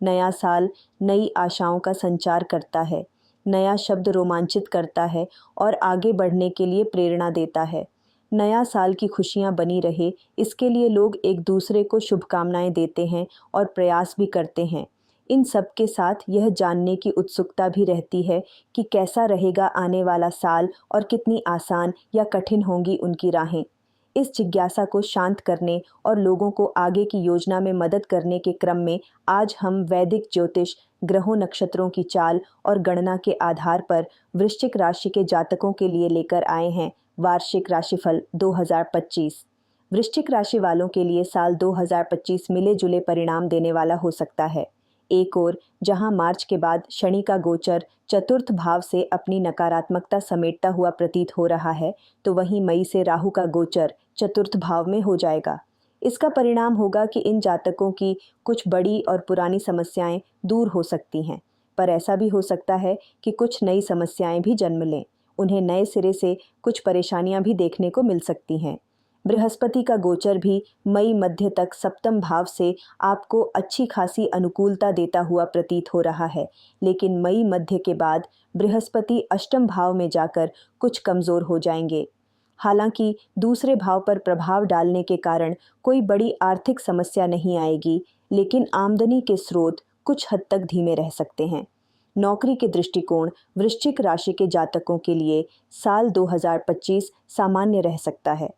नया साल नई आशाओं का संचार करता है। नया शब्द रोमांचित करता है और आगे बढ़ने के लिए प्रेरणा देता है। नया साल की खुशियां बनी रहे, इसके लिए लोग एक दूसरे को शुभकामनाएं देते हैं और प्रयास भी करते हैं। इन सब के साथ यह जानने की उत्सुकता भी रहती है कि कैसा रहेगा आने वाला साल और कितनी आसान या कठिन होंगी उनकी राहें। इस जिज्ञासा को शांत करने और लोगों को आगे की योजना में मदद करने के क्रम में आज हम वैदिक ज्योतिष, ग्रहों नक्षत्रों की चाल और गणना के आधार पर वृश्चिक राशि के जातकों के लिए लेकर आए हैं वार्षिक राशिफल 2025। वृश्चिक राशि वालों के लिए साल 2025 मिले जुले परिणाम देने वाला हो सकता है। एक ओर जहां मार्च के बाद शनि का गोचर चतुर्थ भाव से अपनी नकारात्मकता समेटता हुआ प्रतीत हो रहा है, तो वहीं मई से राहु का गोचर चतुर्थ भाव में हो जाएगा। इसका परिणाम होगा कि इन जातकों की कुछ बड़ी और पुरानी समस्याएं दूर हो सकती हैं, पर ऐसा भी हो सकता है कि कुछ नई समस्याएं भी जन्म लें। उन्हें नए सिरे से कुछ परेशानियां भी देखने को मिल सकती हैं। बृहस्पति का गोचर भी मई मध्य तक सप्तम भाव से आपको अच्छी खासी अनुकूलता देता हुआ प्रतीत हो रहा है, लेकिन मई मध्य के बाद बृहस्पति अष्टम भाव में जाकर कुछ कमजोर हो जाएंगे। हालांकि दूसरे भाव पर प्रभाव डालने के कारण कोई बड़ी आर्थिक समस्या नहीं आएगी, लेकिन आमदनी के स्रोत कुछ हद तक धीमे रह सकते हैं। नौकरी के दृष्टिकोण वृश्चिक राशि के जातकों के लिए साल 2025 सामान्य रह सकता है।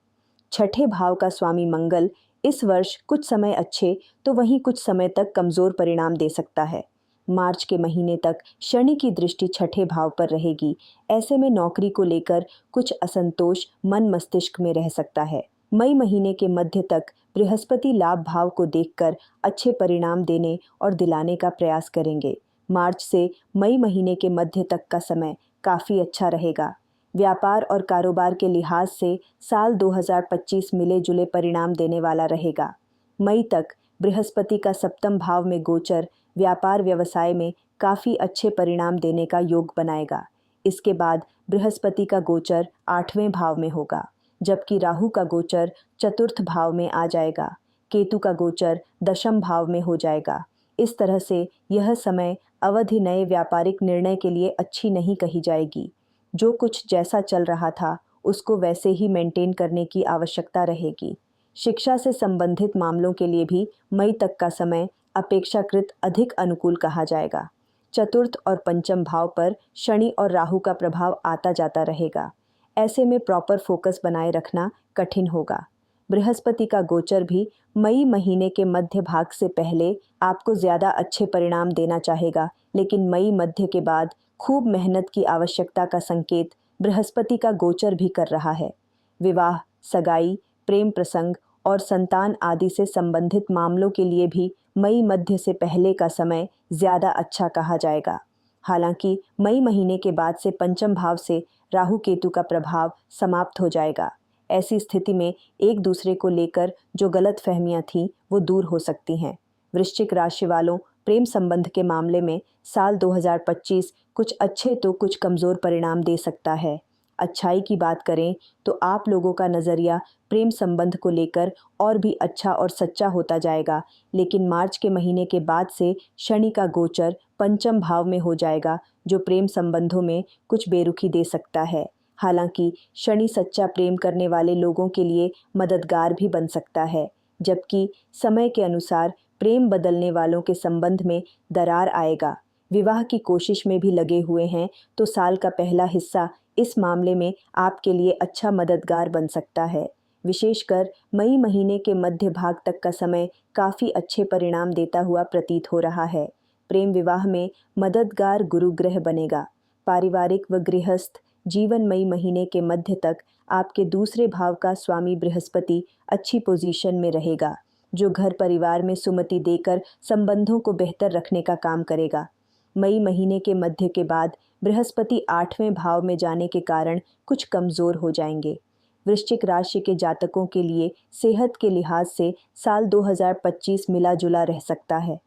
छठे भाव का स्वामी मंगल इस वर्ष कुछ समय अच्छे तो वहीं कुछ समय तक कमजोर परिणाम दे सकता है। मार्च के महीने तक शनि की दृष्टि छठे भाव पर रहेगी। ऐसे में नौकरी को लेकर कुछ असंतोष मन मस्तिष्क में रह सकता है। मई महीने के मध्य तक बृहस्पति लाभ भाव को देखकर अच्छे परिणाम देने और दिलाने का प्रयास करेंगे। मार्च से मई महीने के मध्य तक का समय काफी अच्छा रहेगा। व्यापार और कारोबार के लिहाज से साल 2025 मिले जुले परिणाम देने वाला रहेगा। मई तक बृहस्पति का सप्तम भाव में गोचर व्यापार व्यवसाय में काफ़ी अच्छे परिणाम देने का योग बनाएगा। इसके बाद बृहस्पति का गोचर 8वें भाव में होगा, जबकि राहु का गोचर चतुर्थ भाव में आ जाएगा। केतु का गोचर दशम भाव में हो जाएगा। इस तरह से यह समय अवधि नए व्यापारिक निर्णय के लिए अच्छी नहीं कही जाएगी। जो कुछ जैसा चल रहा था उसको वैसे ही मेंटेन करने की आवश्यकता रहेगी। शिक्षा से संबंधित मामलों के लिए भी मई तक का समय अपेक्षाकृत अधिक अनुकूल कहा जाएगा। चतुर्थ और पंचम भाव पर शनि और राहु का प्रभाव आता जाता रहेगा। ऐसे में प्रॉपर फोकस बनाए रखना कठिन होगा। बृहस्पति का गोचर भी मई महीने के मध्य भाग से पहले आपको ज़्यादा अच्छे परिणाम देना चाहेगा, लेकिन मई मध्य के बाद खूब मेहनत की आवश्यकता का संकेत बृहस्पति का गोचर भी कर रहा है। विवाह, सगाई, प्रेम प्रसंग और संतान आदि से संबंधित मामलों के लिए भी मई मध्य से पहले का समय ज़्यादा अच्छा कहा जाएगा। हालांकि मई महीने के बाद से पंचम भाव से राहु केतु का प्रभाव समाप्त हो जाएगा। ऐसी स्थिति में एक दूसरे को लेकर जो गलत फहमियाँ थीं वो दूर हो सकती हैं। वृश्चिक राशि वालों, प्रेम संबंध के मामले में साल 2025 कुछ अच्छे तो कुछ कमज़ोर परिणाम दे सकता है। अच्छाई की बात करें तो आप लोगों का नज़रिया प्रेम संबंध को लेकर और भी अच्छा और सच्चा होता जाएगा, लेकिन मार्च के महीने के बाद से शनि का गोचर पंचम भाव में हो जाएगा, जो प्रेम संबंधों में कुछ बेरुखी दे सकता है। हालांकि शनि सच्चा प्रेम करने वाले लोगों के लिए मददगार भी बन सकता है, जबकि समय के अनुसार प्रेम बदलने वालों के संबंध में दरार आएगा। विवाह की कोशिश में भी लगे हुए हैं तो साल का पहला हिस्सा इस मामले में आपके लिए अच्छा मददगार बन सकता है। विशेषकर मई महीने के मध्य भाग तक का समय काफ़ी अच्छे परिणाम देता हुआ प्रतीत हो रहा है। प्रेम विवाह में मददगार गुरु ग्रह बनेगा। पारिवारिक व गृहस्थ जीवन मई महीने के मध्य तक आपके दूसरे भाव का स्वामी बृहस्पति अच्छी पोजीशन में रहेगा, जो घर परिवार में सुमति देकर संबंधों को बेहतर रखने का काम करेगा। मई महीने के मध्य के बाद बृहस्पति 8वें भाव में जाने के कारण कुछ कमज़ोर हो जाएंगे। वृश्चिक राशि के जातकों के लिए सेहत के लिहाज से साल 2025 मिला जुला रह सकता है।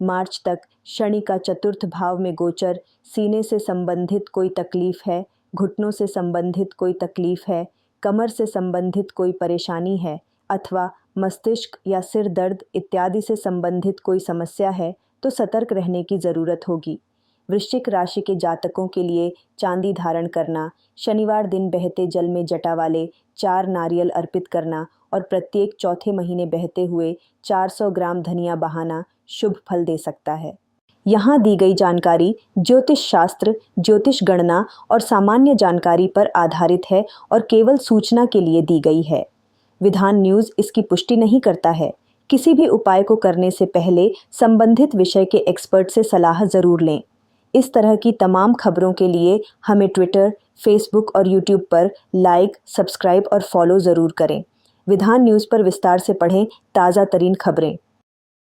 मार्च तक शनि का चतुर्थ भाव में गोचर सीने से संबंधित कोई तकलीफ है, घुटनों से संबंधित कोई तकलीफ है, कमर से संबंधित कोई परेशानी है अथवा मस्तिष्क या सिर दर्द इत्यादि से संबंधित कोई समस्या है तो सतर्क रहने की ज़रूरत होगी। वृश्चिक राशि के जातकों के लिए चांदी धारण करना, शनिवार दिन बहते जल में जटा वाले 4 नारियल अर्पित करना और प्रत्येक चौथे महीने बहते हुए 400 ग्राम धनिया बहाना शुभ फल दे सकता है। यहाँ दी गई जानकारी ज्योतिष शास्त्र, ज्योतिष गणना और सामान्य जानकारी पर आधारित है और केवल सूचना के लिए दी गई है। विधान न्यूज़ इसकी पुष्टि नहीं करता है। किसी भी उपाय को करने से पहले संबंधित विषय के एक्सपर्ट से सलाह ज़रूर लें। इस तरह की तमाम खबरों के लिए हमें ट्विटर, फेसबुक और यूट्यूब पर लाइक, सब्सक्राइब और फॉलो ज़रूर करें। विधान न्यूज़ पर विस्तार से पढ़ें ताज़ा तरीन खबरें।